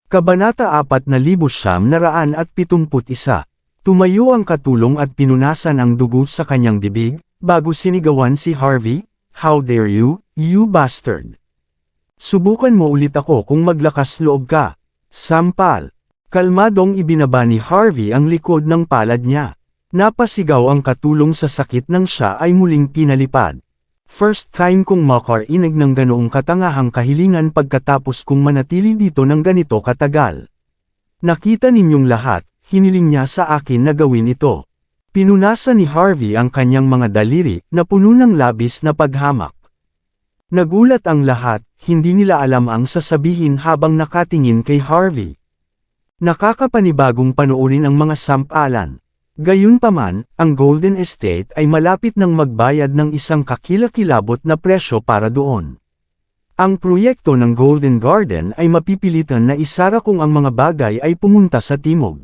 Kabanata 4971. Tumayo ang katulong at pinunasan ang dugo sa kanyang bibig, bago sinigawan si Harvey, "How dare you, you bastard! Subukan mo ulit ako kung maglakas loob ka." Sampal. Kalmadong ibinaba ni Harvey ang likod ng palad niya. Napasigaw ang katulong sa sakit nang siya ay muling pinalipad. First time kong makarinig ng ganoong katangahang kahilingan pagkatapos kong manatili dito ng ganito katagal. Nakita ninyong lahat, hiniling niya sa akin na gawin ito. Pinunasan ni Harvey ang kanyang mga daliri na puno ng labis na paghamak. Nagulat ang lahat, hindi nila alam ang sasabihin habang nakatingin kay Harvey. Nakakapanibagong panoorin ang mga sampalan. Gayunpaman, ang Golden Estate ay malapit nang magbayad ng isang kakilakilabot na presyo para doon. Ang proyekto ng Golden Garden ay mapipilitan na isara kung ang mga bagay ay pumunta sa timog.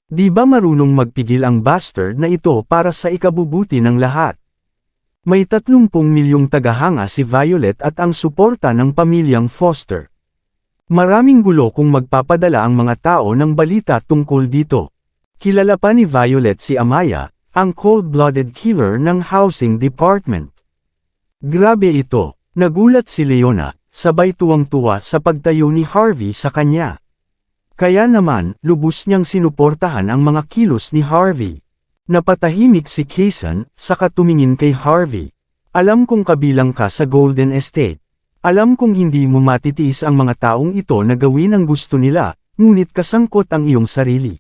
Di ba marunong magpigil ang bastard na ito para sa ikabubuti ng lahat? May 30 milyong tagahanga si Violet at ang suporta ng pamilyang Foster. Maraming gulo kung magpapadala ang mga tao ng balita tungkol dito. Kilala pa ni Violet si Amaya, ang cold-blooded killer ng housing department. Grabe ito, nagulat si Leona, sabay tuwang-tuwa sa pagtayo ni Harvey sa kanya. Kaya naman, lubos niyang sinuportahan ang mga kilos ni Harvey. Napatahimik si Kaysen, saka tumingin kay Harvey. Alam kong kabilang ka sa Golden Estate. Alam kong hindi mo matitiis ang mga taong ito na gawin ang gusto nila, ngunit kasangkot ang iyong sarili.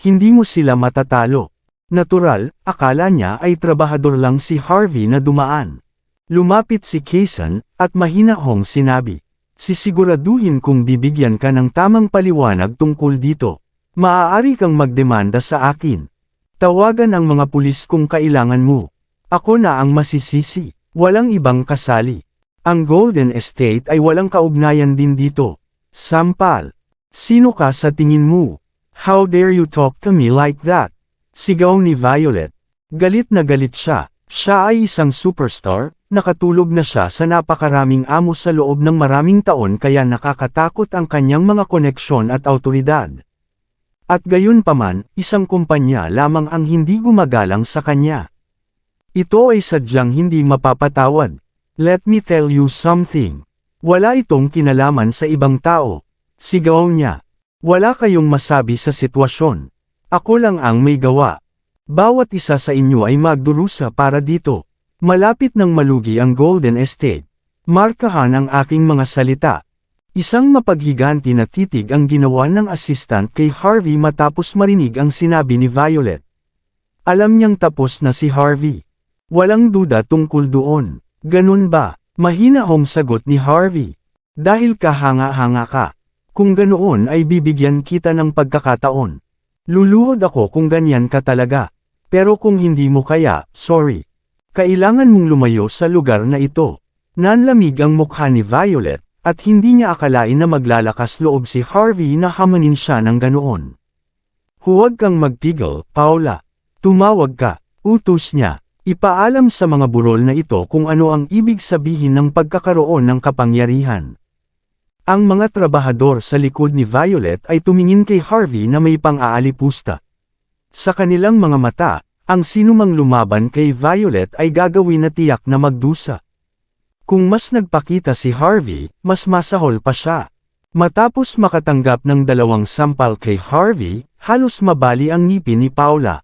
Hindi mo sila matatalo. Natural, akala niya ay trabahador lang si Harvey na dumaan. Lumapit si Kaysen, at mahinahong sinabi, "Sisiguraduhin kong bibigyan ka ng tamang paliwanag tungkol dito. Maaari kang magdemanda sa akin. Tawagan ang mga pulis kung kailangan mo. Ako na ang masisisi, walang ibang kasali. Ang Golden Estate ay walang kaugnayan din dito." Sampal. Sino ka sa tingin mo? "How dare you talk to me like that?" Sigaw ni Violet. Galit na galit siya. Siya ay isang superstar, nakatulog na siya sa napakaraming amo sa loob ng maraming taon kaya nakakatakot ang kanyang mga koneksyon at awtoridad. At gayunpaman, isang kumpanya lamang ang hindi gumagalang sa kanya. Ito ay sadyang hindi mapapatawad. Let me tell you something. Wala itong kinalaman sa ibang tao. Sigaw niya. Wala kayong masabi sa sitwasyon. Ako lang ang may gawa. Bawat isa sa inyo ay magdurusa para dito. Malapit nang malugi ang Golden Estate. Markahan ang aking mga salita. Isang mapaghiganti na titig ang ginawa ng assistant kay Harvey matapos marinig ang sinabi ni Violet. Alam niyang tapos na si Harvey. Walang duda tungkol doon. Ganun ba? Mahinahong sagot ni Harvey. Dahil kahanga-hanga ka. Kung ganoon ay bibigyan kita ng pagkakataon. Luluhod ako kung ganyan ka talaga. Pero kung hindi mo kaya, sorry. Kailangan mong lumayo sa lugar na ito. Nanlamig ang mukha ni Violet, at hindi niya akalain na maglalakas loob si Harvey na hamanin siya ng ganoon. Huwag kang magpigil, Paula. Tumawag ka, utos niya. Ipaalam sa mga burol na ito kung ano ang ibig sabihin ng pagkakaroon ng kapangyarihan. Ang mga trabahador sa likod ni Violet ay tumingin kay Harvey na may pang-aalipusta. Sa kanilang mga mata, ang sinumang lumaban kay Violet ay gagawin na tiyak na magdusa. Kung mas nagpakita si Harvey, mas masahol pa siya. Matapos makatanggap ng 2 sampal kay Harvey, halos mabali ang ngipin ni Paula.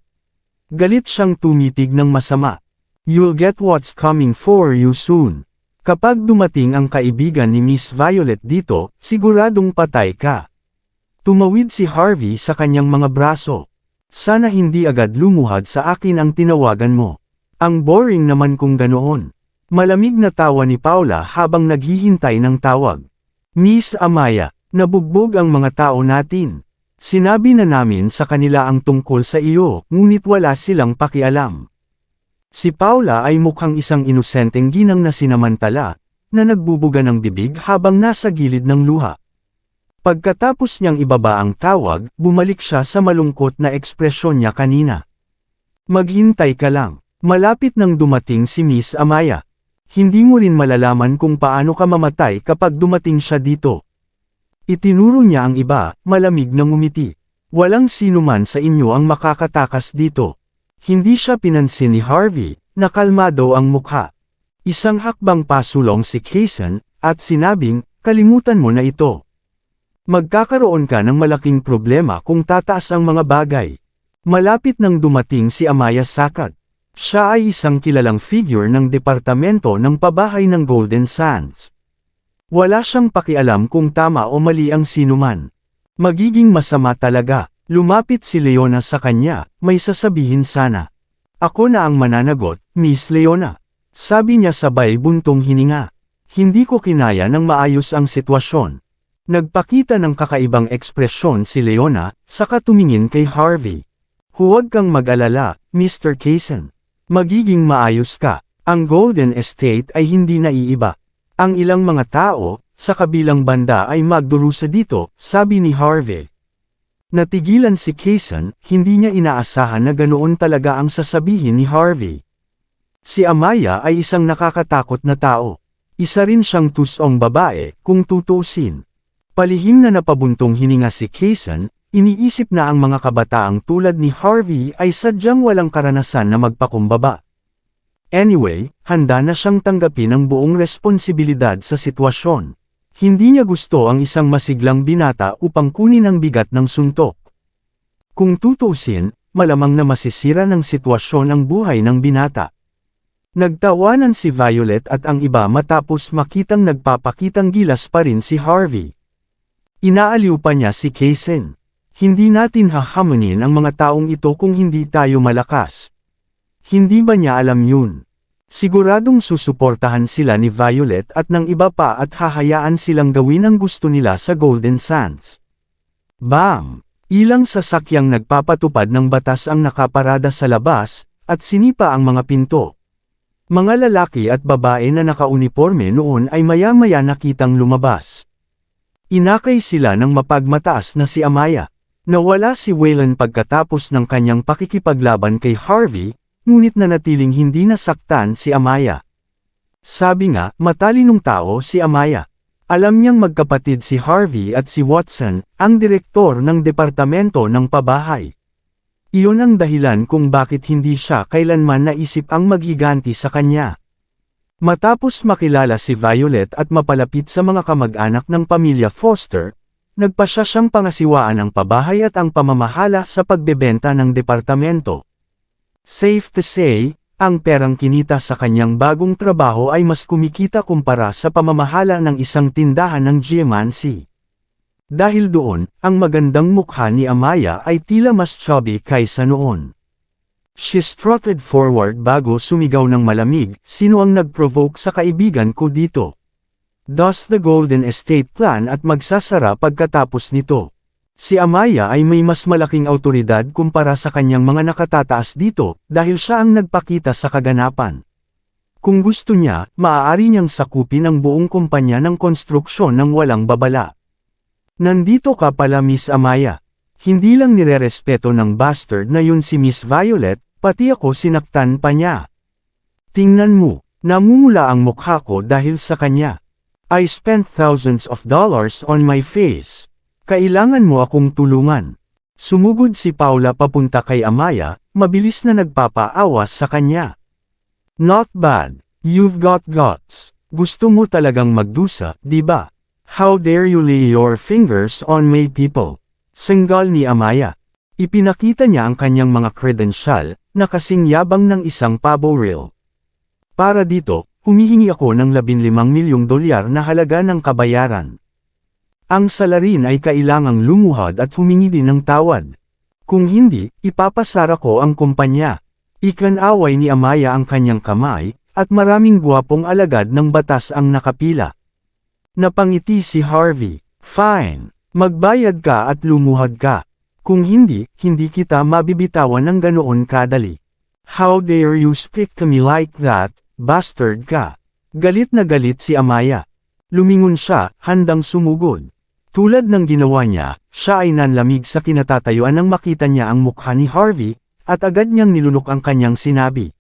Galit siyang tumitig ng masama. You'll get what's coming for you soon. Kapag dumating ang kaibigan ni Miss Violet dito, siguradong patay ka. Tumawid si Harvey sa kanyang mga braso. Sana hindi agad lumuhad sa akin ang tinawagan mo. Ang boring naman kung ganoon. Malamig na tawa ni Paula habang naghihintay ng tawag. Miss Amaya, nabugbog ang mga tao natin. Sinabi na namin sa kanila ang tungkol sa iyo, ngunit wala silang pakialam. Si Paula ay mukhang isang inosenteng ginang na sinamantala, na nagbubuga ng bibig habang nasa gilid ng luha. Pagkatapos niyang ibaba ang tawag, bumalik siya sa malungkot na ekspresyon niya kanina. Maghintay ka lang, malapit nang dumating si Miss Amaya. Hindi mo rin malalaman kung paano ka mamatay kapag dumating siya dito. Itinuro niya ang iba, malamig na ngumiti. Walang sinuman sa inyo ang makakatakas dito. Hindi siya pinansin ni Harvey, nakalmado ang mukha. Isang hakbang pasulong si Kaysen, at sinabing, kalimutan mo na ito. Magkakaroon ka ng malaking problema kung tataas ang mga bagay. Malapit nang dumating si Amaya Sakat. Siya ay isang kilalang figure ng departamento ng pabahay ng Golden Sands. Wala siyang pakialam kung tama o mali ang sinuman. Magiging masama talaga. Lumapit si Leona sa kanya, may sasabihin sana. Ako na ang mananagot, Miss Leona. Sabi niya sabay buntong hininga. Hindi ko kinaya ng maayos ang sitwasyon. Nagpakita ng kakaibang ekspresyon si Leona, saka tumingin kay Harvey. Huwag kang mag-alala, Mr. Kaysen. Magiging maayos ka. Ang Golden Estate ay hindi naiiba. Ang ilang mga tao, sa kabilang banda ay magdurusa dito, sabi ni Harvey. Natigilan si Kaysen, hindi niya inaasahan na ganoon talaga ang sasabihin ni Harvey. Si Amaya ay isang nakakatakot na tao. Isa rin siyang tusong babae, kung tutusin. Palihim na napabuntong hininga si Kaysen, iniisip na ang mga kabataang tulad ni Harvey ay sadyang walang karanasan na magpakumbaba. Anyway, handa na siyang tanggapin ang buong responsibilidad sa sitwasyon. Hindi niya gusto ang isang masiglang binata upang kunin ang bigat ng suntok. Kung tutusin, malamang na masisira ng sitwasyon ang buhay ng binata. Nagtawanan si Violet at ang iba matapos makitang nagpapakitang gilas pa rin si Harvey. Inaaliw pa niya si Kaysen. Hindi natin hahamunin ang mga taong ito kung hindi tayo malakas. Hindi ba niya alam yun? Siguradong susuportahan sila ni Violet at ng iba pa at hahayaan silang gawin ang gusto nila sa Golden Sands. Bam! Ilang sasakyang nagpapatupad ng batas ang nakaparada sa labas, at sinipa ang mga pinto. Mga lalaki at babae na nakauniporme noon ay maya-maya nakitang lumabas. Inakay sila ng mapagmataas na si Amaya. Nawala si Waylon pagkatapos ng kanyang pakikipaglaban kay Harvey, ngunit nanatiling hindi nasaktan si Amaya. Sabi nga, matalinong tao si Amaya. Alam niyang magkapatid si Harvey at si Watson, ang direktor ng departamento ng pabahay. Iyon ang dahilan kung bakit hindi siya kailanman naisip ang maghiganti sa kanya. Matapos makilala si Violet at mapalapit sa mga kamag-anak ng pamilya Foster, nagpasya siyang pangasiwaan ang pabahay at ang pamamahala sa pagbebenta ng departamento. Safe to say, ang perang kinita sa kanyang bagong trabaho ay mas kumikita kumpara sa pamamahala ng isang tindahan ng geomancy. Dahil doon, ang magandang mukha ni Amaya ay tila mas chubby kaysa noon. She strutted forward bago sumigaw ng malamig, sino ang nag-provoke sa kaibigan ko dito? Thus the Golden Estate Plan at magsasara pagkatapos nito. Si Amaya ay may mas malaking awtoridad kumpara sa kanyang mga nakatataas dito, dahil siya ang nagpakita sa kaganapan. Kung gusto niya, maaari niyang sakupin ang buong kumpanya ng konstruksyon ng walang babala. Nandito ka pala Miss Amaya. Hindi lang nirerespeto ng bastard na yun si Miss Violet, pati ako sinaktan pa niya. Tingnan mo, namumula ang mukha ko dahil sa kanya. I spent thousands of dollars on my face. Kailangan mo akong tulungan. Sumugod si Paula papunta kay Amaya, mabilis na nagpapaawas sa kanya. Not bad. You've got guts. Gusto mo talagang magdusa, di ba? How dare you lay your fingers on my people? Senggal ni Amaya. Ipinakita niya ang kanyang mga kredensyal, na kasing yabang ng isang pabo reel. Para dito, humihingi ako ng $15 milyong na halaga ng kabayaran. Ang salarin ay kailangang lumuhad at humingi din ng tawad. Kung hindi, ipapasara ko ang kumpanya. Ikanaway ni Amaya ang kanyang kamay, at maraming gwapong alagad ng batas ang nakapila. Napangiti si Harvey. Fine. Magbayad ka at lumuhad ka. Kung hindi, hindi kita mabibitawan ng ganoon kadali. How dare you speak to me like that, bastard ka. Galit na galit si Amaya. Lumingon siya, handang sumugod. Tulad ng ginawa niya, siya ay nanlamig sa kinatatayuan nang makita niya ang mukha ni Harvey, at agad niyang nilunok ang kanyang sinabi.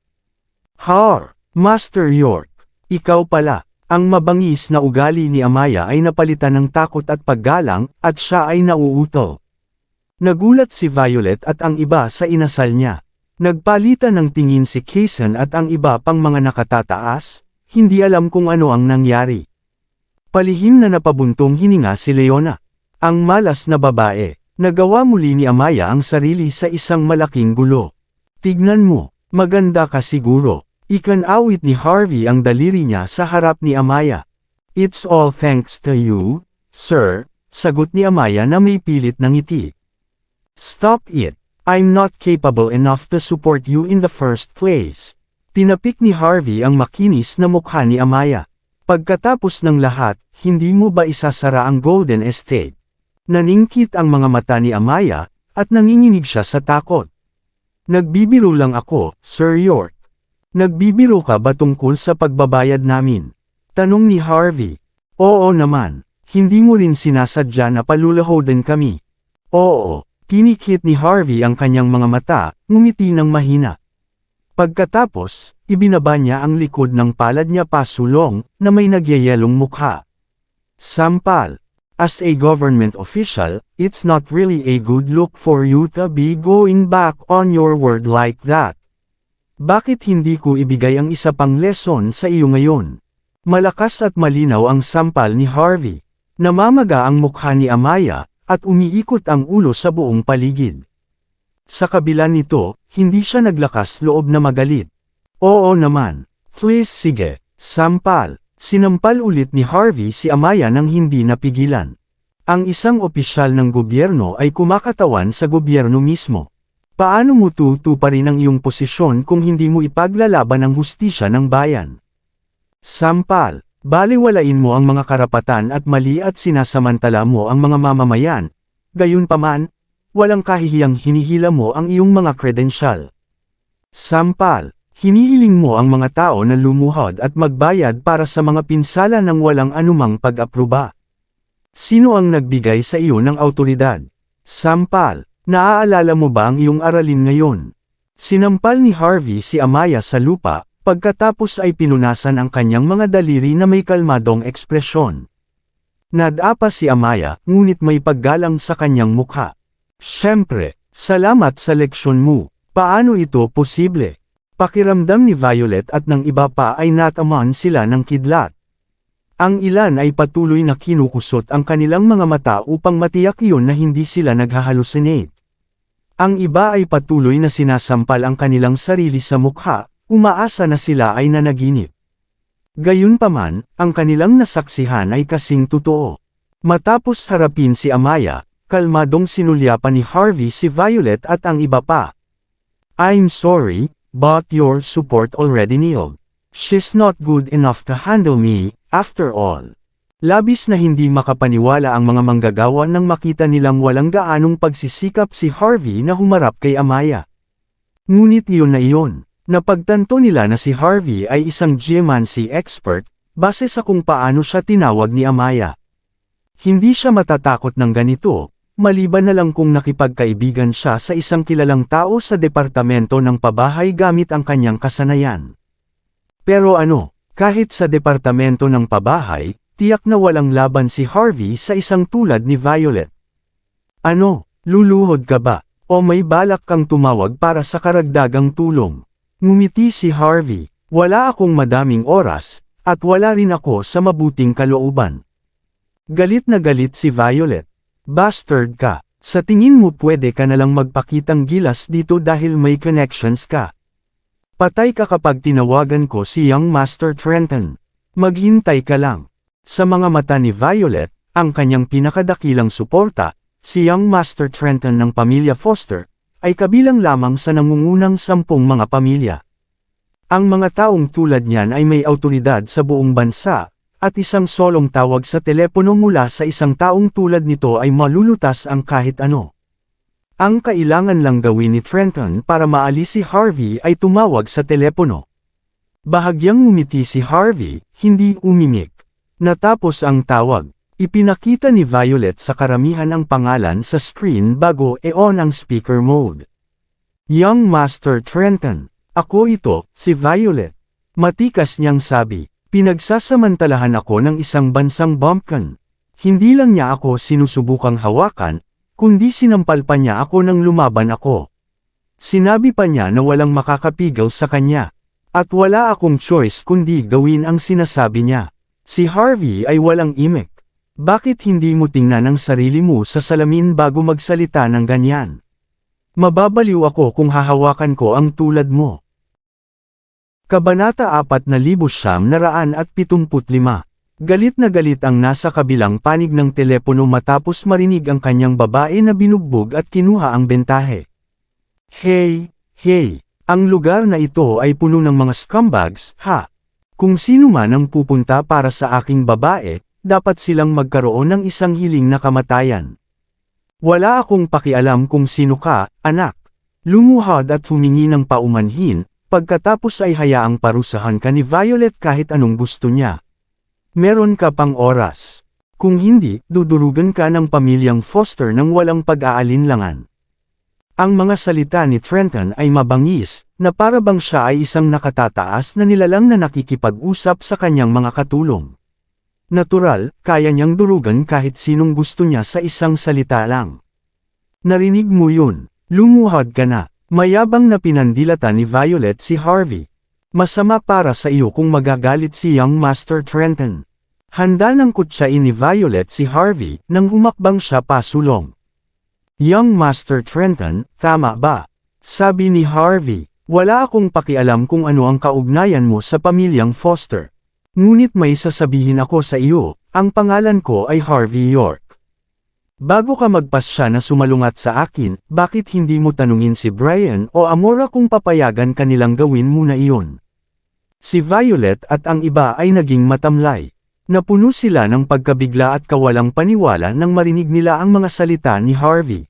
Har, Master York, ikaw pala. Ang mabangis na ugali ni Amaya ay napalitan ng takot at paggalang, at siya ay nauuto. Nagulat si Violet at ang iba sa inasal niya. Nagpalitan ng tingin si Kason at ang iba pang mga nakatataas, hindi alam kung ano ang nangyari. Palihim na napabuntong hininga si Leona. Ang malas na babae, nagawa muli ni Amaya ang sarili sa isang malaking gulo. Tignan mo, maganda ka siguro. Ikanawit ni Harvey ang daliri niya sa harap ni Amaya. It's all thanks to you, sir, sagot ni Amaya na may pilit na ngiti. Stop it. I'm not capable enough to support you in the first place. Tinapik ni Harvey ang makinis na mukha ni Amaya. Pagkatapos ng lahat, hindi mo ba isasara ang Golden Estate? Naningkit ang mga mata ni Amaya, at nanginginig siya sa takot. Nagbibiro lang ako, Sir York. Nagbibiro ka ba tungkol sa pagbabayad namin? Tanong ni Harvey. Oo naman, hindi mo rin sinasadya na palulahodin kami. Oo, kinikit ni Harvey ang kanyang mga mata, ngumiti ng mahina. Pagkatapos, ibinaba niya ang likod ng palad niya pasulong, na may nagyayelong mukha. Sampal. As a government official, it's not really a good look for you to be going back on your word like that. Bakit hindi ko ibigay ang isa pang lesson sa iyo ngayon? Malakas at malinaw ang sampal ni Harvey. Namamaga ang mukha ni Amaya, at umiikot ang ulo sa buong paligid. Sa kabila nito, hindi siya naglakas loob na magalit. Oo naman. Please sige, sampal. Sinampal ulit ni Harvey si Amaya nang hindi napigilan. Ang isang opisyal ng gobyerno ay kumakatawan sa gobyerno mismo. Paano mo tutuparin ang iyong posisyon kung hindi mo ipaglalaban ang hustisya ng bayan? Sampal, baliwalain mo ang mga karapatan at mali at sinasamantala mo ang mga mamamayan. Gayunpaman, walang kahihiyang hinihila mo ang iyong mga kredensyal. Sampal, hinihiling mo ang mga tao na lumuhod at magbayad para sa mga pinsala ng walang anumang pag-apruba. Sino ang nagbigay sa iyo ng awtoridad? Sampal. Naaalala mo ba ang iyong aralin ngayon? Sinampal ni Harvey si Amaya sa lupa, pagkatapos ay pinunasan ang kanyang mga daliri na may kalmadong ekspresyon. Nadapa si Amaya, ngunit may paggalang sa kanyang mukha. Siyempre, salamat sa leksyon mo. Paano ito posible? Pakiramdam ni Violet at ng iba pa ay natamaan sila ng kidlat. Ang ilan ay patuloy na kinukusot ang kanilang mga mata upang matiyak iyon na hindi sila naghahalusinate. Ang iba ay patuloy na sinasampal ang kanilang sarili sa mukha, umaasa na sila ay nanaginip. Gayunpaman, ang kanilang nasaksihan ay kasing totoo. Matapos harapin si Amaya, kalmadong sinulyapan ni Harvey si Violet at ang iba pa. I'm sorry, but your support already kneeled. She's not good enough to handle me, after all. Labis na hindi makapaniwala ang mga manggagawa nang makita nilang walang gaanong pagsisikap si Harvey na humarap kay Amaya. Ngunit iyon na iyon, napagtanto nila na si Harvey ay isang geomancy expert, base sa kung paano siya tinawag ni Amaya. Hindi siya matatakot ng ganito, maliban na lang kung nakipagkaibigan siya sa isang kilalang tao sa departamento ng pabahay gamit ang kanyang kasanayan. Pero ano, kahit sa departamento ng pabahay, tiyak na walang laban si Harvey sa isang tulad ni Violet. Ano, luluhod ka ba? O may balak kang tumawag para sa karagdagang tulong? Ngumiti si Harvey. Wala akong madaming oras, at wala rin ako sa mabuting kalooban. Galit na galit si Violet. Bastard ka. Sa tingin mo pwede ka nalang magpakitang gilas dito dahil may connections ka. Patay ka kapag tinawagan ko si Young Master Trenton. Maghintay ka lang. Sa mga mata ni Violet, ang kanyang pinakadakilang suporta, si Young Master Trenton ng pamilya Foster, ay kabilang lamang sa nangungunang 10 mga pamilya. Ang mga taong tulad niyan ay may awtoridad sa buong bansa, at isang solong tawag sa telepono mula sa isang taong tulad nito ay malulutas ang kahit ano. Ang kailangan lang gawin ni Trenton para maalis si Harvey ay tumawag sa telepono. Bahagyang ngumiti si Harvey, hindi umimik. Natapos ang tawag, ipinakita ni Violet sa karamihan ang pangalan sa screen bago e-on ang speaker mode. Young Master Trenton, ako ito, si Violet. Matikas niyang sabi, Pinagsasamantalahan ako ng isang bansang bumpkin. Hindi lang niya ako sinusubukang hawakan, kundi sinampal pa niya ako nang lumaban ako. Sinabi pa niya na walang makakapigil sa kanya. At wala akong choice kundi gawin ang sinasabi niya. Si Harvey ay walang imik. Bakit hindi mo tingnan ang sarili mo sa salamin bago magsalita ng ganyan? Mababaliw ako kung hahawakan ko ang tulad mo. Kabanata 4975. Galit na galit ang nasa kabilang panig ng telepono matapos marinig ang kanyang babae na binugbog at kinuha ang bentahe. Hey, ang lugar na ito ay puno ng mga scumbags, ha? Kung sino man ang pupunta para sa aking babae, dapat silang magkaroon ng isang hiling na kamatayan. Wala akong pakialam kung sino ka, anak. Lumuhad at humingi ng paumanhin. Pagkatapos ay hayaang parusahan ka ni Violet kahit anong gusto niya. Meron ka pang oras. Kung hindi, dudurugan ka ng pamilyang Foster ng walang pag-aalinlangan. Ang mga salita ni Trenton ay mabangis, na para bang siya ay isang nakatataas na nilalang na nakikipag-usap sa kanyang mga katulong. Natural, kaya niyang durugan kahit sinong gusto niya sa isang salita lang. Narinig mo yun, lumuhad ka na. Mayabang na pinandilatan ni Violet si Harvey. Masama para sa iyo kung magagalit si Young Master Trenton. Handa nang kutsain ni Violet si Harvey nang humakbang siya pasulong. Young Master Trenton, tama ba? Sabi ni Harvey, wala akong pakialam kung ano ang kaugnayan mo sa pamilyang Foster. Ngunit may sasabihin ako sa iyo, ang pangalan ko ay Harvey York. Bago ka magpasya na sumalungat sa akin, bakit hindi mo tanungin si Brian o Amora kung papayagan kanilang gawin muna iyon? Si Violet at ang iba ay naging matamlay. Napuno sila ng pagkabigla at kawalang paniwala nang marinig nila ang mga salita ni Harvey.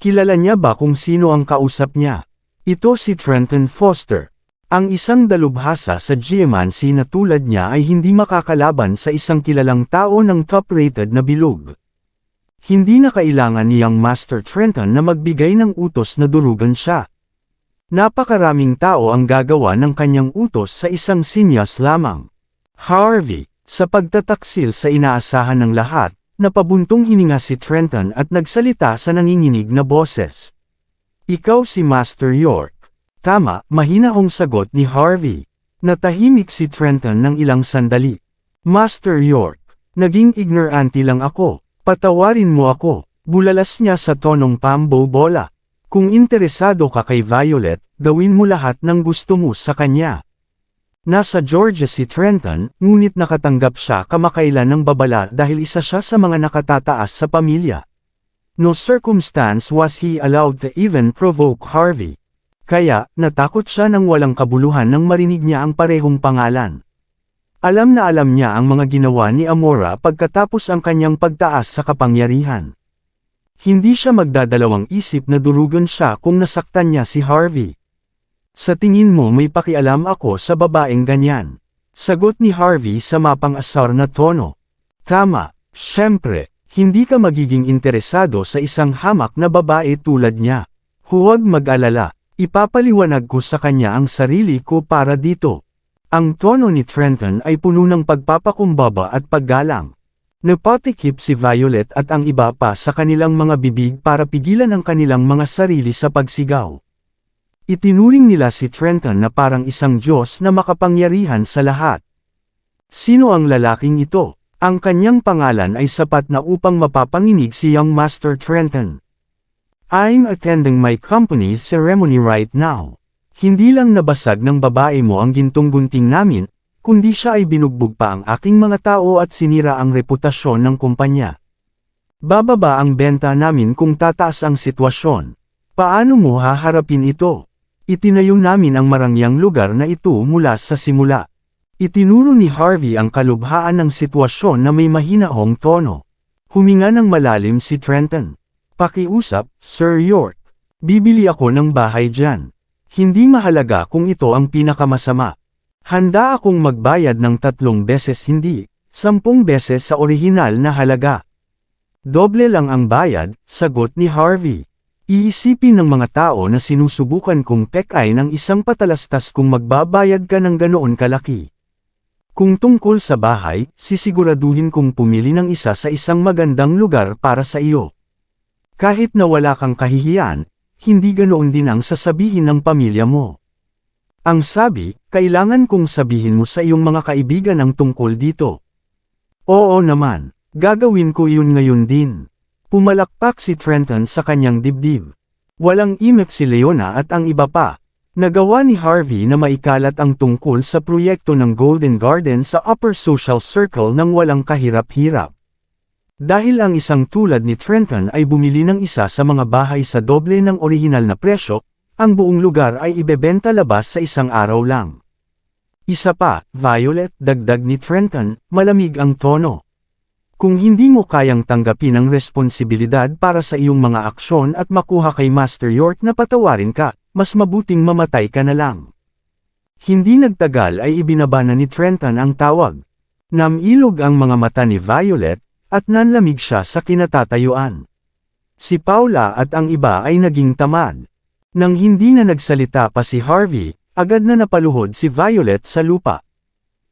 Kilala niya ba kung sino ang kausap niya? Ito si Trenton Foster. Ang isang dalubhasa sa geomancy na tulad niya ay hindi makakalaban sa isang kilalang tao ng top-rated na bilog. Hindi na kailangan niyang Master Trenton na magbigay ng utos na durugan siya. Napakaraming tao ang gagawa ng kanyang utos sa isang sinyas lamang. Harvey, sa pagtataksil sa inaasahan ng lahat, napabuntong hininga si Trenton at nagsalita sa nanginginig na boses. Ikaw si Master York. Tama, mahinahong sagot ni Harvey. Natahimik si Trenton ng ilang sandali. Master York, naging ignorante lang ako. Patawarin mo ako, bulalas niya sa tonong pambobola. Kung interesado ka kay Violet, gawin mo lahat ng gusto mo sa kanya. Nasa Georgia si Trenton, ngunit nakatanggap siya kamakailan ng babala dahil isa siya sa mga nakatataas sa pamilya. No circumstance was he allowed to even provoke Harvey. Kaya, natakot siya nang walang kabuluhan nang marinig niya ang parehong pangalan. Alam na alam niya ang mga ginawa ni Amora pagkatapos ang kanyang pagtaas sa kapangyarihan. Hindi siya magdadalawang isip na durugan siya kung nasaktan niya si Harvey. Sa tingin mo may pakialam ako sa babaeng ganyan? Sagot ni Harvey sa mapang-asar na tono. Tama, syempre, hindi ka magiging interesado sa isang hamak na babae tulad niya. Huwag mag-alala, ipapaliwanag ko sa kanya ang sarili ko para dito. Ang tono ni Trenton ay puno ng pagpapakumbaba at paggalang. Napatikip si Violet at ang iba pa sa kanilang mga bibig para pigilan ang kanilang mga sarili sa pagsigaw. Itinuring nila si Trenton na parang isang Diyos na makapangyarihan sa lahat. Sino ang lalaking ito? Ang kanyang pangalan ay sapat na upang mapapanginig si Young Master Trenton. I'm attending my company's ceremony right now. Hindi lang nabasag ng babae mo ang gintong gunting namin, kundi siya ay binugbog pa ang aking mga tao at sinira ang reputasyon ng kumpanya. Bababa ang benta namin kung tataas ang sitwasyon. Paano mo haharapin ito? Itinayo namin ang marangyang lugar na ito mula sa simula. Itinuro ni Harvey ang kalubhaan ng sitwasyon na may mahinahong tono. Huminga ng malalim si Trenton. Pakiusap, Sir York. Bibili ako ng bahay dyan. Hindi mahalaga kung ito ang pinakamasama. Handa akong magbayad ng 3 beses hindi, 10 beses sa orihinal na halaga. Doble lang ang bayad, sagot ni Harvey. Iisipin ng mga tao na sinusubukan kong pekay ng isang patalastas kung magbabayad ka ng ganoon kalaki. Kung tungkol sa bahay, sisiguraduhin kong pumili ng isa sa isang magandang lugar para sa iyo. Kahit na wala kang kahihiyan, hindi ganoon din ang sasabihin ng pamilya mo. Ang sabi, kailangan kong sabihin mo sa iyong mga kaibigan ang tungkol dito. Oo naman, gagawin ko iyon ngayon din. Pumalakpak si Trenton sa kanyang dibdib. Walang imek si Leona at ang iba pa. Nagawa ni Harvey na maikalat ang tungkol sa proyekto ng Golden Garden sa upper social circle nang walang kahirap-hirap. Dahil ang isang tulad ni Trenton ay bumili ng isa sa mga bahay sa doble ng orihinal na presyo, ang buong lugar ay ibebenta labas sa isang araw lang. Isa pa, Violet, dagdag ni Trenton, malamig ang tono. Kung hindi mo kayang tanggapin ang responsibilidad para sa iyong mga aksyon at makuha kay Master York na patawarin ka, mas mabuting mamatay ka na lang. Hindi nagtagal ay ibinaba na ni Trenton ang tawag. Namilog ang mga mata ni Violet, at nanlamig siya sa kinatatayuan. Si Paula at ang iba ay naging tamad. Nang hindi na nagsalita pa si Harvey, agad na napaluhod si Violet sa lupa.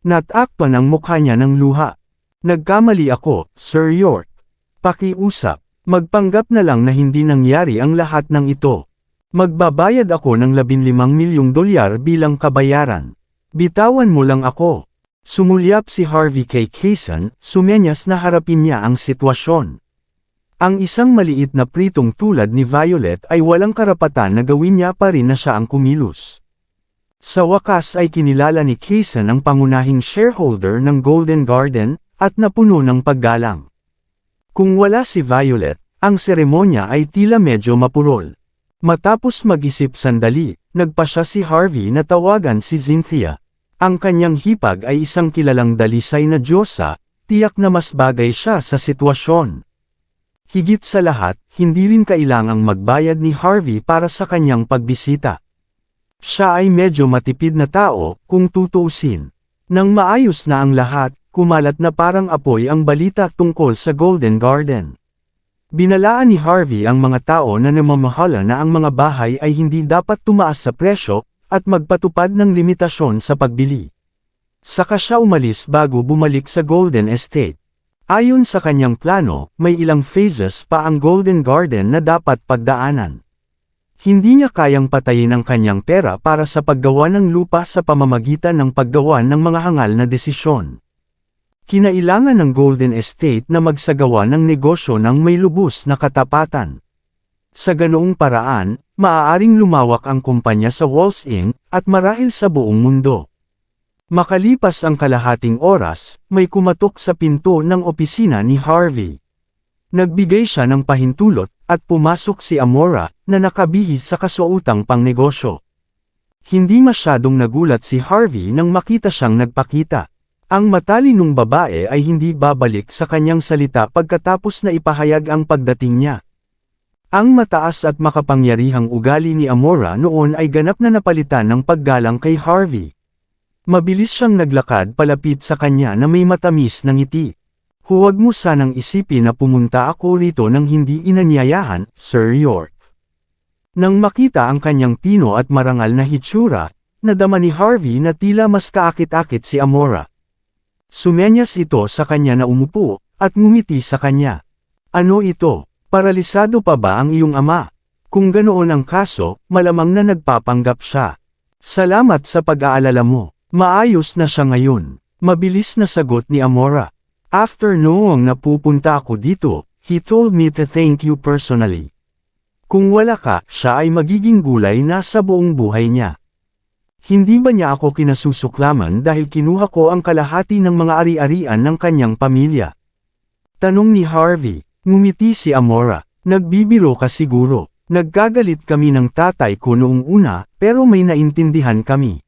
Natakpan ang mukha niya ng luha. Nagkamali ako, Sir York. Pakiusap, magpanggap na lang na hindi nangyari ang lahat ng ito. Magbabayad ako ng $15 milyong bilang kabayaran. Bitawan mo lang ako. Sumulyap si Harvey kay Kaysen, sumenyas na harapin niya ang sitwasyon. Ang isang maliit na pritong tulad ni Violet ay walang karapatan na gawin niya pa rin na siya ang kumilos. Sa wakas ay kinilala ni Kaysen ang pangunahing shareholder ng Golden Garden, at napuno ng paggalang. Kung wala si Violet, ang seremonya ay tila medyo mapurol. Matapos mag-isip sandali, nagpasya si Harvey na tawagan si Cynthia. Ang kanyang hipag ay isang kilalang dalisay na diyosa, tiyak na mas bagay siya sa sitwasyon. Higit sa lahat, hindi rin kailangang magbayad ni Harvey para sa kanyang pagbisita. Siya ay medyo matipid na tao, kung tutuusin. Nang maayos na ang lahat, kumalat na parang apoy ang balita tungkol sa Golden Garden. Binalaan ni Harvey ang mga tao na namamahala na ang mga bahay ay hindi dapat tumaas sa presyo, at magpatupad ng limitasyon sa pagbili. Saka siya umalis bago bumalik sa Golden Estate. Ayon sa kanyang plano, may ilang phases pa ang Golden Garden na dapat pagdaanan. Hindi niya kayang patayin ang kanyang pera para sa paggawa ng lupa sa pamamagitan ng paggawa ng mga hangal na desisyon. Kinailangan ng Golden Estate na magsagawa ng negosyo ng may lubos na katapatan. Sa ganoong paraan, maaaring lumawak ang kumpanya sa Walls Inc. at marahil sa buong mundo. Makalipas ang kalahating oras, may kumatok sa pinto ng opisina ni Harvey. Nagbigay siya ng pahintulot, at pumasok si Amora, na nakabihis sa kasuotang pangnegosyo. Hindi masyadong nagulat si Harvey nang makita siyang nagpakita. Ang matalinong babae ay hindi babalik sa kanyang salita pagkatapos na ipahayag ang pagdating niya. Ang mataas at makapangyarihang ugali ni Amora noon ay ganap na napalitan ng paggalang kay Harvey. Mabilis siyang naglakad palapit sa kanya na may matamis na ngiti. Huwag mo sanang isipin na pumunta ako rito nang hindi inanyayahan, Sir York. Nang makita ang kanyang pino at marangal na hitsura, nadama ni Harvey na tila mas kaakit-akit si Amora. Sumenyas ito sa kanya na umupo, at ngumiti sa kanya. Ano ito? Paralisado pa ba ang iyong ama? Kung ganoon ang kaso, malamang na nagpapanggap siya. Salamat sa pag-aalala mo. Maayos na siya ngayon. Mabilis na sagot ni Amora. After noong napupunta ako dito, he told me to thank you personally. Kung wala ka, siya ay magiging gulay na sa buong buhay niya. Hindi ba niya ako kinasusuklaman dahil kinuha ko ang kalahati ng mga ari-arian ng kanyang pamilya? Tanong ni Harvey. Ngumiti si Amora. Nagbibiro ka siguro. Nagkagalit kami ng tatay ko noong una, pero may naintindihan kami.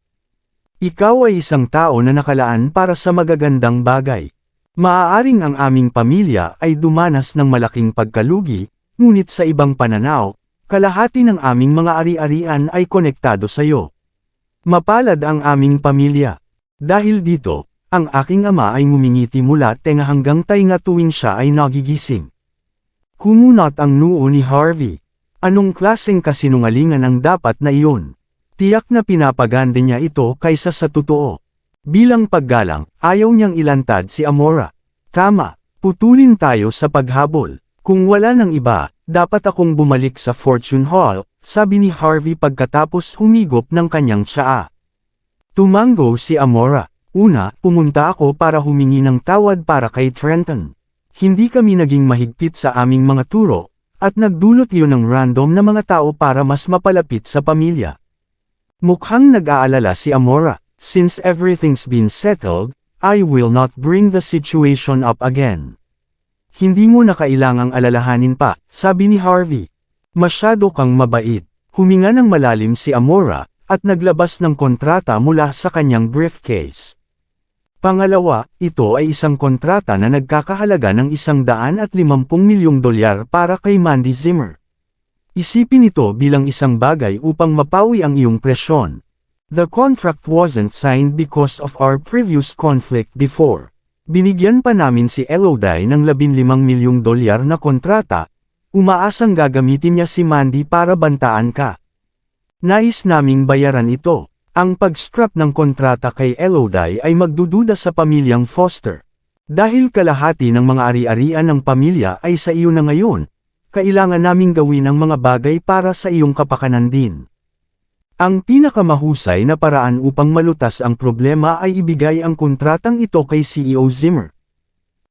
Ikaw ay isang tao na nakalaan para sa magagandang bagay. Maaaring ang aming pamilya ay dumanas ng malaking pagkalugi, ngunit sa ibang pananaw, kalahati ng aming mga ari-arian ay konektado sa iyo. Mapalad ang aming pamilya. Dahil dito, ang aking ama ay ngumingiti mula tenga hanggang tainga tuwing siya ay nagigising. Kumunat ang noo ni Harvey. Anong klaseng kasinungalingan ang dapat na iyon? Tiyak na pinapaganda niya ito kaysa sa totoo. Bilang paggalang, ayaw niyang ilantad si Amora. Tama, putulin tayo sa paghabol. Kung wala ng iba, dapat akong bumalik sa Fortune Hall, sabi ni Harvey pagkatapos humigop ng kanyang tsaa. Tumango si Amora. Una, pumunta ako para humingi ng tawad para kay Trenton. Hindi kami naging mahigpit sa aming mga turo, at nagdulot yun ng random na mga tao para mas mapalapit sa pamilya. Mukhang nag-aalala si Amora. Since everything's been settled, I will not bring the situation up again. Hindi mo na kailangang alalahanin pa, sabi ni Harvey. Masyado kang mabait. Huminga ng malalim si Amora, at naglabas ng kontrata mula sa kanyang briefcase. Pangalawa, ito ay isang kontrata na nagkakahalaga ng $150 milyong para kay Mandy Zimmer. Isipin ito bilang isang bagay upang mapawi ang iyong presyon. The contract wasn't signed because of our previous conflict before. Binigyan pa namin si Elodie ng $15 milyong na kontrata, umaasang gagamitin niya si Mandy para bantaan ka. Nais naming bayaran ito. Ang pag-scrap ng kontrata kay Elodie ay magdududa sa pamilyang Foster. Dahil kalahati ng mga ari-arian ng pamilya ay sa iyo na ngayon, kailangan naming gawin ang mga bagay para sa iyong kapakanan din. Ang pinakamahusay na paraan upang malutas ang problema ay ibigay ang kontratang ito kay CEO Zimmer.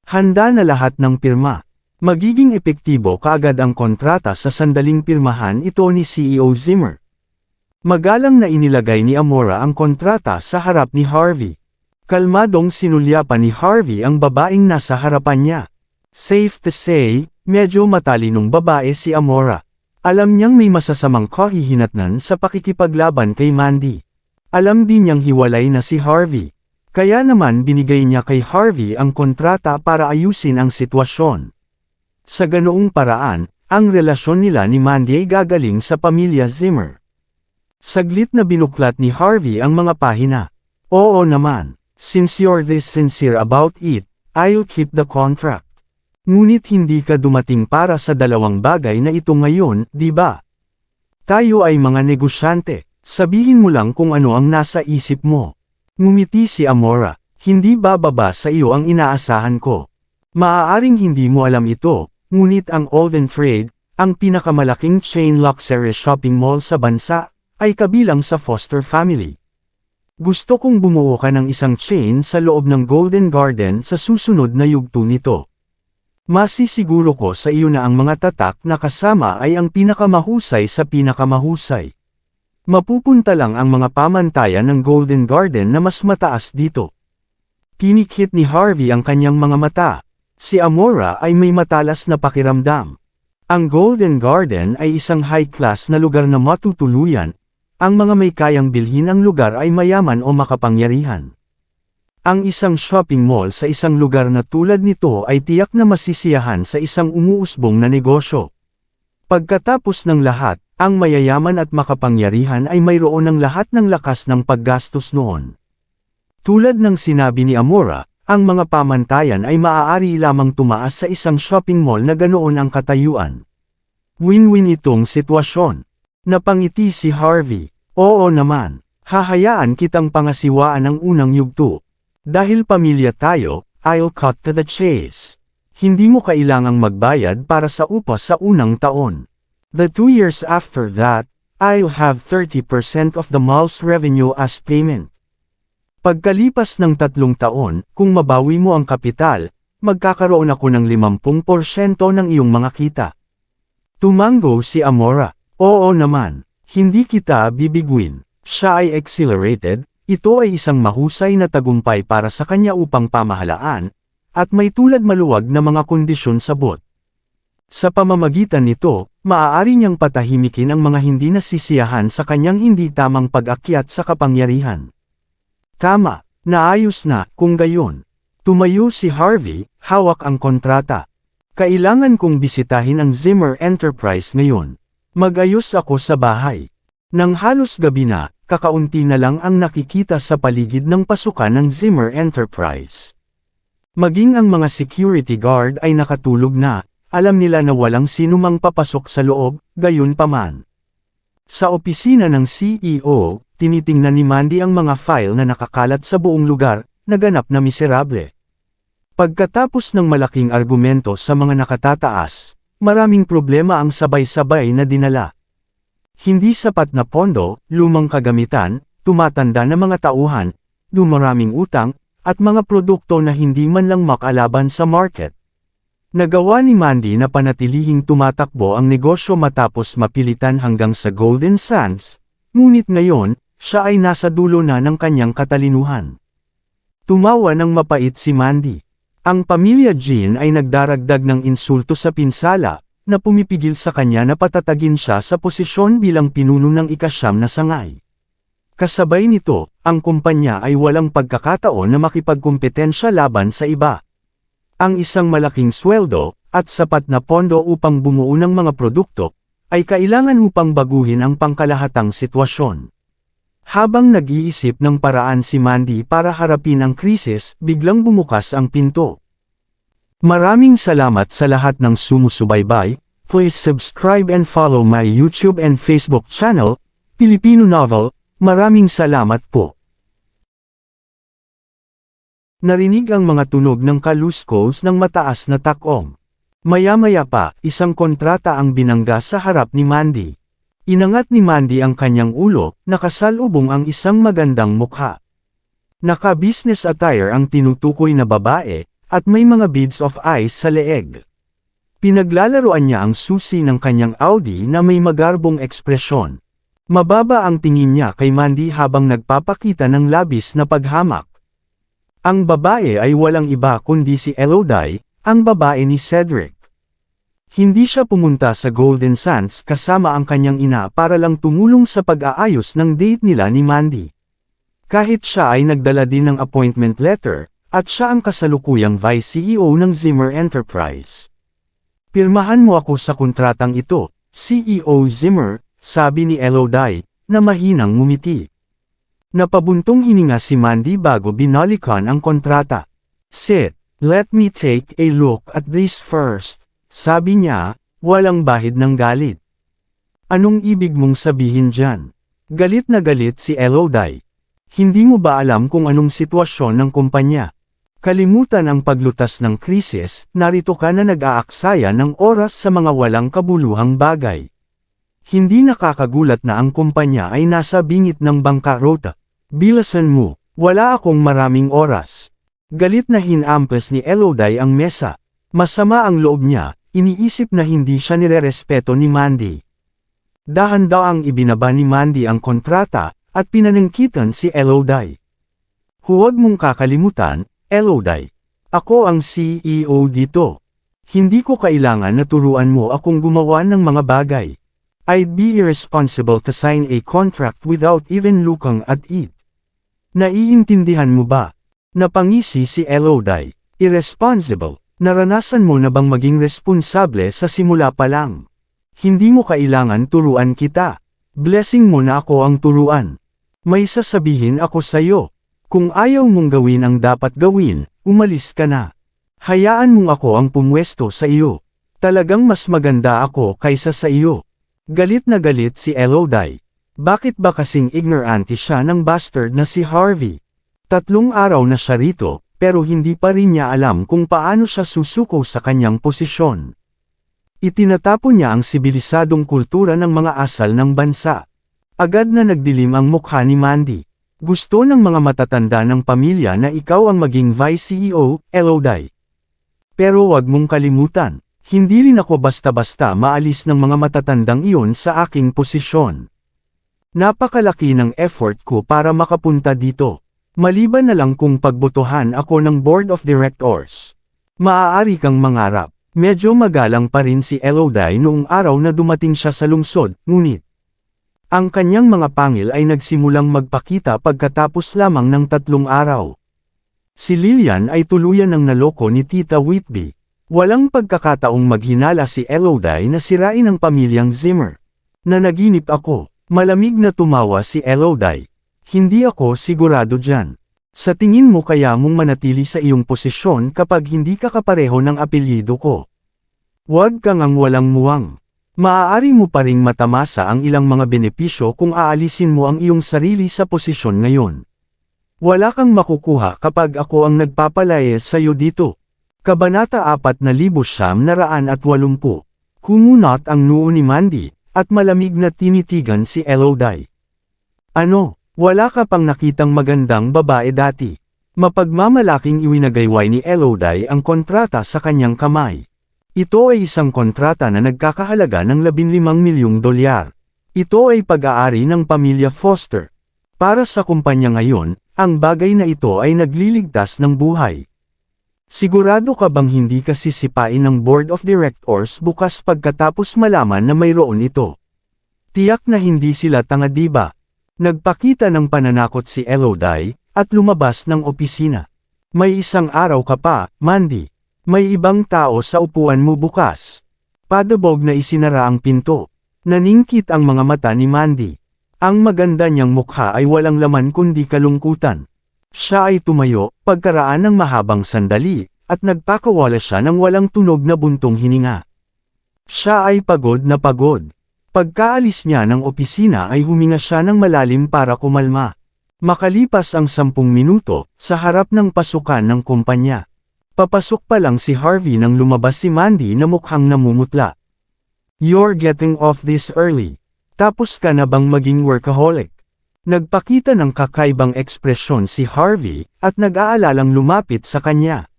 Handa na lahat ng pirma. Magiging epektibo kaagad ang kontrata sa sandaling pirmahan ito ni CEO Zimmer. Magalang na inilagay ni Amora ang kontrata sa harap ni Harvey. Kalmadong sinulyapan ni Harvey ang babaeng nasa harapan niya. Safe to say, medyo matalinong babae si Amora. Alam niyang may masasamang kahihinatnan sa pakikipaglaban kay Mandy. Alam din niyang hiwalay na si Harvey. Kaya naman binigay niya kay Harvey ang kontrata para ayusin ang sitwasyon. Sa ganoong paraan, ang relasyon nila ni Mandy ay gagaling sa pamilya Zimmer. Saglit na binuklat ni Harvey ang mga pahina. Oo naman, since you're this sincere about it, I'll keep the contract. Ngunit hindi ka dumating para sa dalawang bagay na ito ngayon, di ba? Tayo ay mga negosyante, sabihin mo lang kung ano ang nasa isip mo. Ngumiti si Amora, hindi bababa sa iyo ang inaasahan ko. Maaaring hindi mo alam ito, ngunit ang Alden Trade, ang pinakamalaking chain luxury shopping mall sa bansa, ay kabilang sa Foster family. Gusto kong bumuo ka ng isang chain sa loob ng Golden Garden sa susunod na yugto nito. Masisiguro ko sa iyo na ang mga tatak na kasama ay ang pinakamahusay sa pinakamahusay. Mapupunta lang ang mga pamantayan ng Golden Garden na mas mataas dito. Pinikit ni Harvey ang kanyang mga mata. Si Amora ay may matalas na pakiramdam. Ang Golden Garden ay isang high-class na lugar na matutuluyan. Ang mga may kayang bilhin ang lugar ay mayaman o makapangyarihan. Ang isang shopping mall sa isang lugar na tulad nito ay tiyak na masisiyahan sa isang umuusbong na negosyo. Pagkatapos ng lahat, ang mayayaman at makapangyarihan ay mayroon ng lahat ng lakas ng paggastos noon. Tulad ng sinabi ni Amora, ang mga pamantayan ay maaari lamang tumaas sa isang shopping mall na ganoon ang katayuan. Win-win itong sitwasyon. Napangiti si Harvey. Oo naman, hahayaan kitang pangasiwaan ang unang yugto. Dahil pamilya tayo, I'll cut to the chase. Hindi mo kailangang magbayad para sa upa sa unang taon. The 2 years after that, I'll have 30% of the mall's revenue as payment. Pagkalipas ng 3 taon, kung mabawi mo ang kapital, magkakaroon ako ng 50% ng iyong mga kita. Tumango si Amora. Oo naman, hindi kita bibiguin. Siya ay exhilarated. Ito ay isang mahusay na tagumpay para sa kanya upang pamahalaan, at may tulad maluwag na mga kondisyon sa bot. Sa pamamagitan nito, maaari niyang patahimikin ang mga hindi nasisiyahan sa kanyang hindi tamang pag-akyat sa kapangyarihan. Tama, naayos na, kung gayon. Tumayo si Harvey, hawak ang kontrata. Kailangan kong bisitahin ang Zimmer Enterprise ngayon. Mag-ayos ako sa bahay. Nang halos gabi na, kakaunti na lang ang nakikita sa paligid ng pasukan ng Zimmer Enterprise. Maging ang mga security guard ay nakatulog na, alam nila na walang sinumang papasok sa loob, gayunpaman. Sa opisina ng CEO, tinitingnan ni Mandy ang mga file na nakakalat sa buong lugar, naganap na miserable. Pagkatapos ng malaking argumento sa mga nakatataas, maraming problema ang sabay-sabay na dinala. Hindi sapat na pondo, lumang kagamitan, tumatanda na mga tauhan, dumaraming utang, at mga produkto na hindi man lang makalaban sa market. Nagawa ni Mandy na panatilihing tumatakbo ang negosyo matapos mapilitan hanggang sa Golden Sands, ngunit ngayon, siya ay nasa dulo na ng kanyang katalinuhan. Tumawa ng mapait si Mandy. Ang pamilya Jean ay nagdaragdag ng insulto sa pinsala, na pumipigil sa kanya na patatagin siya sa posisyon bilang pinuno ng ika-9 na sangay. Kasabay nito, ang kumpanya ay walang pagkakataon na makipagkumpetensya laban sa iba. Ang isang malaking sweldo, at sapat na pondo upang bumuo ng mga produkto, ay kailangan upang baguhin ang pangkalahatang sitwasyon. Habang nag-iisip ng paraan si Mandy para harapin ang krisis, biglang bumukas ang pinto. Maraming salamat sa lahat ng sumusubaybay. Please subscribe and follow my YouTube and Facebook channel, Filipino Novel. Maraming salamat po. Narinig ang mga tunog ng kaluskos ng mataas na takong. Maya-maya pa, isang kontrata ang binangga sa harap ni Mandy. Inangat ni Mandy ang kanyang ulo, nakasalubong ang isang magandang mukha. Naka-business attire ang tinutukoy na babae, at may mga beads of ice sa leeg. Pinaglalaroan niya ang susi ng kanyang Audi na may magarbong ekspresyon. Mababa ang tingin niya kay Mandy habang nagpapakita ng labis na paghamak. Ang babae ay walang iba kundi si Elodie, ang babae ni Cedric. Hindi siya pumunta sa Golden Sands kasama ang kanyang ina para lang tumulong sa pag-aayos ng date nila ni Mandy. Kahit siya ay nagdala din ng appointment letter, at siya ang kasalukuyang Vice CEO ng Zimmer Enterprise. Pirmahan mo ako sa kontratang ito, CEO Zimmer, sabi ni Elodie, na mahinang ngumiti. Napabuntong hininga si Mandy bago binalikan ang kontrata. Sit, let me take a look at this first, sabi niya, walang bahid ng galit. Anong ibig mong sabihin dyan? Galit na galit si Elodie. Hindi mo ba alam kung anong sitwasyon ng kumpanya? Kalimutan ang paglutas ng krisis, narito ka na nag-aaksaya ng oras sa mga walang kabuluhang bagay. Hindi nakakagulat na ang kumpanya ay nasa bingit ng bangkarota. Bilasan mo, wala akong maraming oras. Galit na hinampas ni Elodie ang mesa. Masama ang loob niya, iniisip na hindi siya nirerespeto ni Mandy. Dahan-daang ibinaba ni Mandy ang kontrata, at pinanangkitan si Elodie. Huwag mong kakalimutan, Elodie. Ako ang CEO dito. Hindi ko kailangan na turuan mo akong gumawa ng mga bagay. I'd be irresponsible to sign a contract without even looking at it. Naiintindihan mo ba? Napangisi si Elodie. Irresponsible. Naranasan mo na bang maging responsable sa simula pa lang? Hindi mo kailangan turuan kita. Blessing mo na ako ang turuan. May sasabihin ako sa'yo. Kung ayaw mong gawin ang dapat gawin, umalis ka na. Hayaan mong ako ang pumwesto sa iyo. Talagang mas maganda ako kaysa sa iyo. Galit na galit si Elodie. Bakit ba kasing ignorante siya ng bastard na si Harvey? 3 araw na siya rito, pero hindi pa rin niya alam kung paano siya susuko sa kanyang posisyon. Itinatapon niya ang sibilisadong kultura ng mga asal ng bansa. Agad na nagdilim ang mukha ni Mandy. Gusto ng mga matatanda ng pamilya na ikaw ang maging Vice CEO, Elodie. Pero wag mong kalimutan, hindi rin ako basta-basta maalis ng mga matatandang iyon sa aking posisyon. Napakalaki ng effort ko para makapunta dito. Maliban na lang kung pagbotohan ako ng Board of Directors. Maaari kang mangarap. Medyo magalang pa rin si Elodie noong araw na dumating siya sa lungsod, ngunit ang kanyang mga pangil ay nagsimulang magpakita pagkatapos lamang ng 3 araw. Si Lillian ay tuluyan ng naloko ni Tita Whitby. Walang pagkakataong maghinala si Elodie na sirain ang pamilyang Zimmer. Nanaginip ako. Malamig na tumawa si Elodie. Hindi ako sigurado dyan. Sa tingin mo kaya mong manatili sa iyong posisyon kapag hindi ka kapareho ng apelyido ko? Huwag kang ang walang muwang. Maaari mo pa ring matamasa ang ilang mga benepisyo kung aalisin mo ang iyong sarili sa posisyon ngayon. Wala kang makukuha kapag ako ang nagpapalayas sa iyo dito. Kabanata 4980. Kumunot ang noo ni Mandy, at malamig na tinitigan si Elodie. Ano, wala ka pang nakitang magandang babae dati? Mapagmamalaking iwinagayway ni Elodie ang kontrata sa kanyang kamay. Ito ay isang kontrata na nagkakahalaga ng $15 milyong. Ito ay pag-aari ng pamilya Foster. Para sa kumpanya ngayon, ang bagay na ito ay nagliligtas ng buhay. Sigurado ka bang hindi ka sisipain ng Board of Directors bukas pagkatapos malaman na mayroon ito? Tiyak na hindi sila tanga, diba? Nagpakita ng pananakot si Elodie, at lumabas ng opisina. May isang araw ka pa, Mandy. May ibang tao sa upuan mo bukas. Padabog na isinara ang pinto. Naningkit ang mga mata ni Mandy. Ang maganda niyang mukha ay walang laman kundi kalungkutan. Siya ay tumayo, pagkaraan ng mahabang sandali, at nagpakawala siya ng walang tunog na buntong hininga. Siya ay pagod na pagod. Pagkaalis niya ng opisina ay huminga siya ng malalim para kumalma. Makalipas ang 10 minuto, sa harap ng pasukan ng kumpanya. Papasok pa lang si Harvey nang lumabas si Mandy na mukhang namumutla. You're getting off this early. Tapos ka na bang maging workaholic? Nagpakita ng kakaibang ekspresyon si Harvey, at nag-aalalang lumapit sa kanya.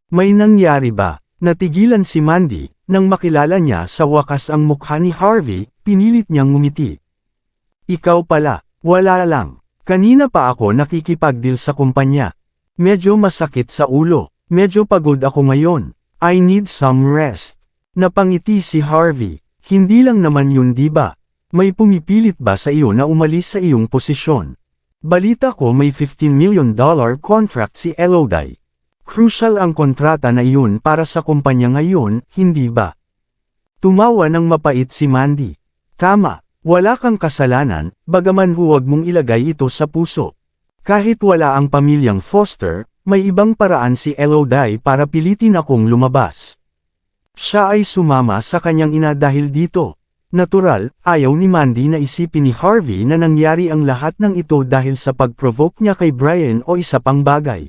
May nangyari ba? Natigilan si Mandy, nang makilala niya sa wakas ang mukha ni Harvey, pinilit niyang ngumiti. Ikaw pala, wala lang. Kanina pa ako nakikipagdeal sa kumpanya. Medyo masakit sa ulo. Medyo pagod ako ngayon. I need some rest. Napangiti si Harvey. Hindi lang naman yun, diba? May pumipilit ba sa iyo na umalis sa iyong posisyon? Balita ko may $15 million contract si Elodie. Crucial ang kontrata na iyon para sa kumpanya ngayon, hindi ba? Tumawa ng mapait si Mandy. Tama, wala kang kasalanan, bagaman huwag mong ilagay ito sa puso. Kahit wala ang pamilyang Foster, may ibang paraan si Elodie para pilitin akong lumabas. Siya ay sumama sa kanyang ina dahil dito. Natural, ayaw ni Mandy na isipin ni Harvey na nangyari ang lahat ng ito dahil sa pag-provoke niya kay Brian o isa pang bagay.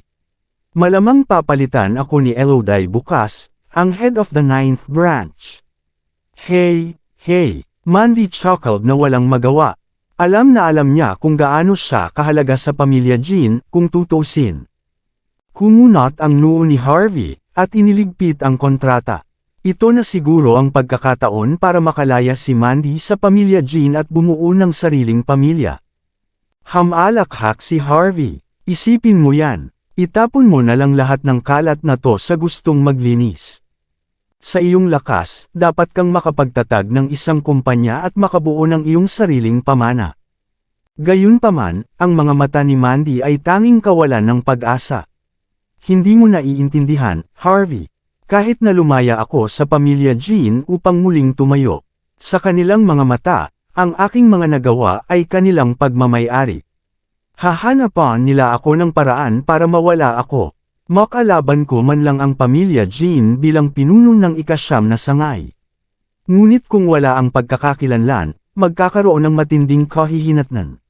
Malamang papalitan ako ni Elodie bukas, ang head of the 9th branch. Hey, Mandy chuckled na walang magawa. Alam na alam niya kung gaano siya kahalaga sa pamilya Jean, kung tutusin. Kumunot ang noo ni Harvey, at iniligpit ang kontrata. Ito na siguro ang pagkakataon para makalaya si Mandy sa pamilya Jean at bumuo ng sariling pamilya. Hamalakhak si Harvey. Isipin mo yan. Itapon mo na lang lahat ng kalat na to sa gustong maglinis. Sa iyong lakas, dapat kang makapagtatag ng isang kumpanya at makabuo ng iyong sariling pamana. Gayunpaman, ang mga mata ni Mandy ay tanging kawalan ng pag-asa. Hindi mo naiintindihan, Harvey. Kahit na lumaya ako sa pamilya Jean upang muling tumayo. Sa kanilang mga mata, ang aking mga nagawa ay kanilang pagmamay-ari. Hahanapan nila ako ng paraan para mawala ako. Makalaban ko man lang ang pamilya Jean bilang pinuno ng ika-9 na sangay. Ngunit kung wala ang pagkakakilanlan, magkakaroon ng matinding kahihinatnan.